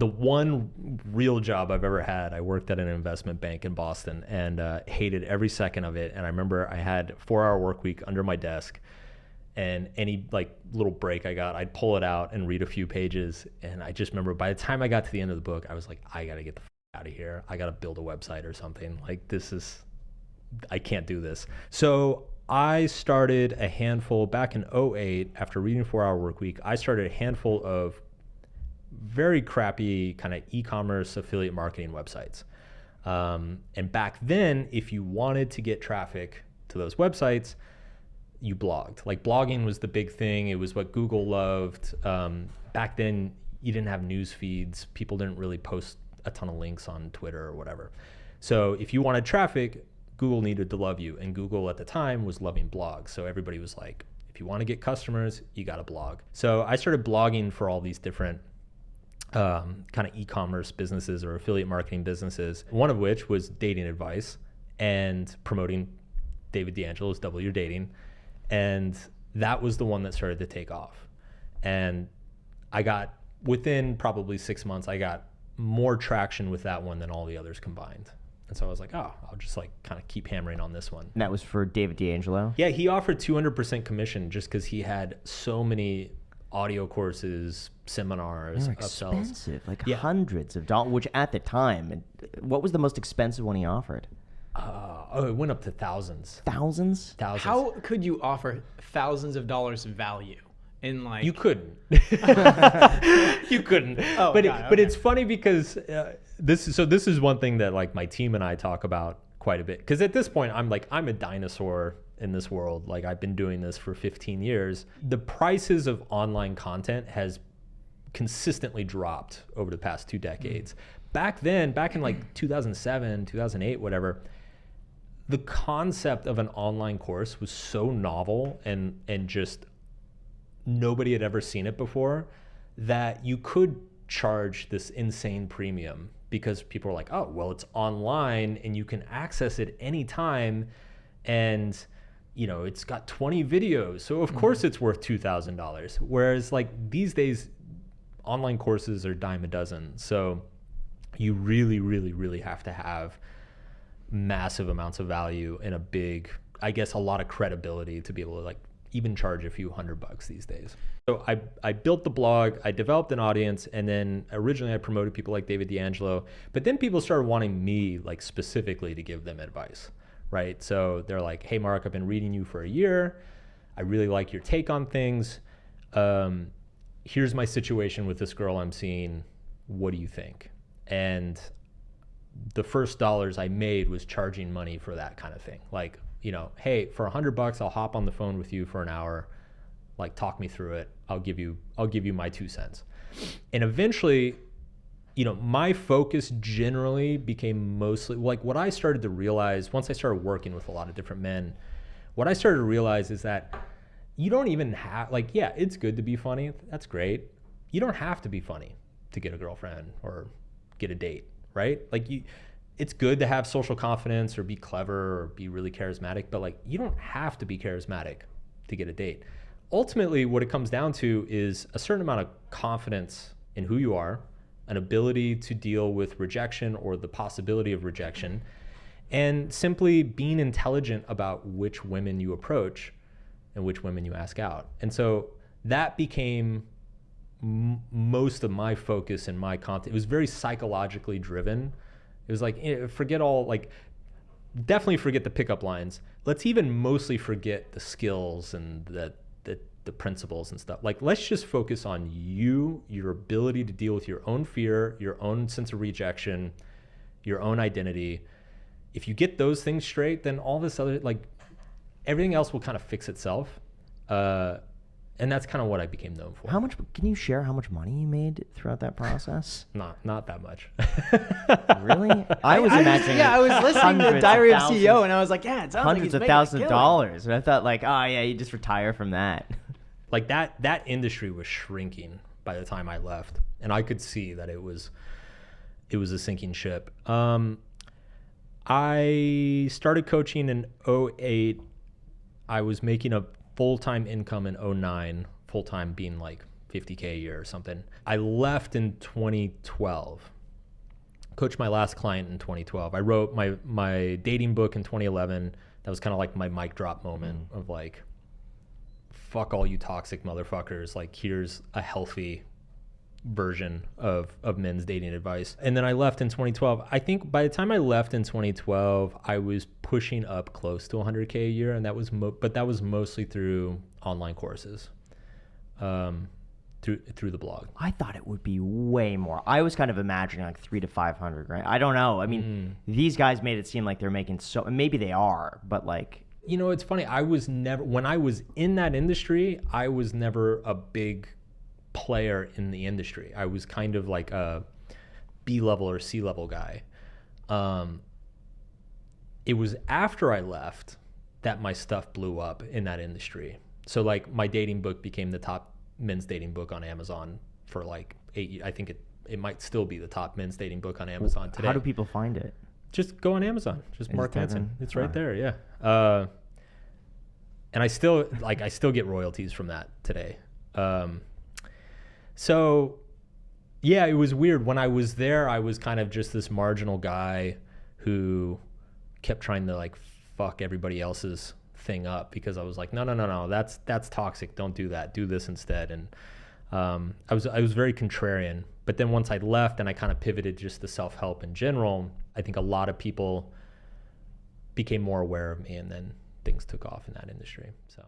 the one real job I've ever had, I worked at an investment bank in Boston and hated every second of it. And I remember I had a 4-hour work week under my desk, and any like little break I got, I'd pull it out and read a few pages. And I just remember by the time I got to the end of the book, I was like, I got to get the out of here. I got to build a website or something. Like I can't do this. So I started a handful back in 2008 after reading 4-hour work week. I started a handful of very crappy kind of e-commerce affiliate marketing websites. And back then, if you wanted to get traffic to those websites, you blogged. Like blogging was the big thing. It was what Google loved. Back then, you didn't have news feeds. People didn't really post a ton of links on Twitter or whatever. So if you wanted traffic, Google needed to love you. And Google at the time was loving blogs. So everybody was like, if you want to get customers, you got to blog. So I started blogging for all these different kind of e-commerce businesses or affiliate marketing businesses, one of which was dating advice and promoting David D'Angelo's Double Your Dating. And that was the one that started to take off. And I got, within probably 6 months, I got more traction with that one than all the others combined. And so I was like, oh, I'll just like kind of keep hammering on this one. And that was for David D'Angelo? Yeah, he offered 200% commission just because he had so many audio courses, seminars, They're upsells. expensive, like hundreds of dollars, which at the time, what was the most expensive one he offered? It went up to thousands. Thousands? Thousands. How could you offer thousands of dollars of value in like... You couldn't. You couldn't. Oh, but God, but okay. it's funny because this is one thing that like my team and I talk about quite a bit. Because at this point, I'm a dinosaur in this world. Like I've been doing this for 15 years. The prices of online content has consistently dropped over the past 2 decades. Back then, back in like 2007, 2008, whatever, the concept of an online course was so novel and just nobody had ever seen it before that you could charge this insane premium because people are like, oh, well, it's online and you can access it anytime. And you know, it's got 20 videos. So of course it's worth $2,000. Whereas like these days, online courses are dime a dozen. So you really, really, really have to have massive amounts of value and a lot of credibility to be able to like even charge a few $100 these days. So I built the blog, I developed an audience, and then originally I promoted people like David D'Angelo, but then people started wanting me like specifically to give them advice. Right? So they're like, hey, Mark, I've been reading you for a year. I really like your take on things. Here's my situation with this girl I'm seeing. What do you think? And the first dollars I made was charging money for that kind of thing. Like, you know, hey, for $100, I'll hop on the phone with you for an hour. Like, talk me through it. I'll give you my 2 cents. And eventually, you know, my focus generally became mostly like what I started to realize once I started working with a lot of different men, what I started to realize is that you don't even have, like, yeah, it's good to be funny. That's great. You don't have to be funny to get a girlfriend or get a date, right? Like it's good to have social confidence or be clever or be really charismatic, but like you don't have to be charismatic to get a date. Ultimately, what it comes down to is a certain amount of confidence in who you are, an ability to deal with rejection or the possibility of rejection, and simply being intelligent about which women you approach and which women you ask out. And so that became most of my focus and my content. It was very psychologically driven. It was like, definitely forget the pickup lines. Let's even mostly forget the skills and the principles and stuff. Like, let's just focus on your ability to deal with your own fear, your own sense of rejection, your own identity. If you get those things straight, then all this other, like, everything else will kind of fix itself. And that's kind of what I became known for. How much, can you share how much money you made throughout that process? Not that much. Really? I was imagining. I was listening to the Diary of CEO and I was like, yeah, it sounds like hundreds he's of making a thousands of killing. dollars. And I thought like, oh yeah, you just retire from that. Like that industry was shrinking by the time I left, and I could see that it was a sinking ship. I started coaching in 2008. I was making a full-time income in 2009, full-time being like 50K a year or something. I left in 2012. Coached my last client in 2012. I wrote my dating book in 2011. That was kind of like my mic drop moment of like, fuck all you toxic motherfuckers. Like, here's a healthy version of men's dating advice. And then I left in 2012. I think by the time I left in 2012, I was pushing up close to 100K a year, and that was but that was mostly through online courses, through the blog. I thought it would be way more. I was kind of imagining like 300 to 500 grand. I don't know. I mean, these guys made it seem like they're making so. Maybe they are, but like. You know, it's funny. I was never, when I was in that industry, I was never a big player in the industry. I was kind of like a B-level or C-level guy. It was after I left that my stuff blew up in that industry. So like my dating book became the top men's dating book on Amazon for like 8 years. I think it might still be the top men's dating book on Amazon today. How do people find it? Just go on Amazon. Just Mark Manson. It's right there. Yeah. And I still get royalties from that today. So yeah, it was weird. When I was there, I was kind of just this marginal guy who kept trying to like fuck everybody else's thing up because I was like, no, that's toxic. Don't do that. Do this instead. And I was very contrarian. But then once I left and I kind of pivoted just to self-help in general, I think a lot of people became more aware of me, and then things took off in that industry. So.